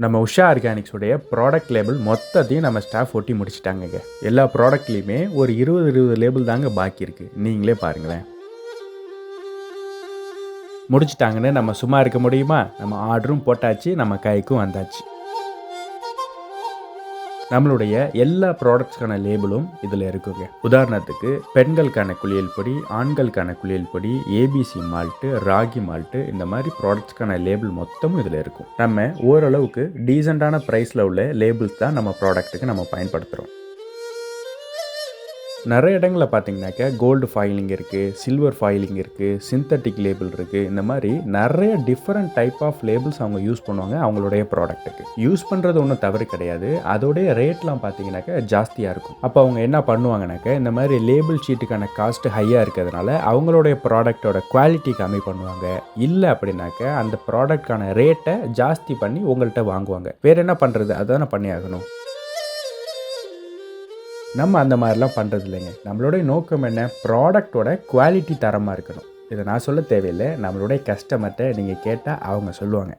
நம்ம Usha ஆர்கானிக்ஸுடைய product label மொத்தத்தையும் நம்ம ஸ்டாஃப் ஒட்டி முடிச்சிட்டாங்கங்க. எல்லா ப்ராடக்ட்லேயுமே ஒரு 20 லேபிள் தாங்க பாக்கி இருக்குது. நீங்களே பாருங்களேன். முடிச்சிட்டாங்கன்னு நம்ம சும்மா இருக்க முடியுமா? நம்ம ஆர்டரும் போட்டாச்சு, நம்ம கைக்கும் வந்தாச்சு. நம்மளுடைய எல்லா ப்ராடக்ட்ஸ்க்கான லேபிளும் இதில் இருக்குங்க. உதாரணத்துக்கு பெண்களுக்கான குளியல் பொடி, ஆண்களுக்கான குளியல் பொடி, ஏபிசி மால்ட்டு, ராகி மால்ட்டு, இந்த மாதிரி ப்ராடக்ட்ஸ்க்கான லேபிள் மொத்தமும் இதில் இருக்கும். நம்ம ஓரளவுக்கு டீசெண்டான ப்ரைஸில் உள்ள லேபிள்ஸ் தான் நம்ம ப்ராடக்ட்டுக்கு நம்ம பயன்படுத்துகிறோம். நிறைய இடங்களில் பார்த்தீங்கன்னாக்கா கோல்டு ஃபாயிலிங் இருக்குது, சில்வர் ஃபாயிலிங் இருக்குது, சிந்தட்டிக் லேபிள் இருக்குது. இந்த மாதிரி நிறைய டிஃப்ரெண்ட் டைப் ஆஃப் லேபிள்ஸ் அவங்க யூஸ் பண்ணுவாங்க அவங்களுடைய ப்ராடக்ட்டுக்கு. யூஸ் பண்ணுறது ஒன்றும் தவறு கிடையாது. அதோடைய ரேட்லாம் பார்த்தீங்கன்னாக்கா ஜாஸ்தியாக இருக்கும். அப்போ அவங்க என்ன பண்ணுவாங்கனாக்கா, இந்த மாதிரி லேபிள் ஷீட்டுக்கான காஸ்ட்டு ஹையாக இருக்கிறதுனால அவங்களுடைய ப்ராடக்டோட குவாலிட்டி கம்மி பண்ணுவாங்க. இல்லை அப்படின்னாக்கா அந்த ப்ராடக்ட்கான ரேட்டை ஜாஸ்தி பண்ணி உங்கள்கிட்ட வாங்குவாங்க. வேறு என்ன பண்ணுறது? அதானே பண்ணி ஆகணும். நம்ம அந்த மாதிரிலாம் பண்ணுறது இல்லைங்க. நம்மளுடைய நோக்கம் என்ன? ப்ராடக்டோட குவாலிட்டி தரமாக இருக்கணும். இதை நான் சொல்ல தேவையில்லை. நம்மளுடைய கஸ்டமர்கிட்ட நீங்கள் கேட்டால் அவங்க சொல்லுவாங்க.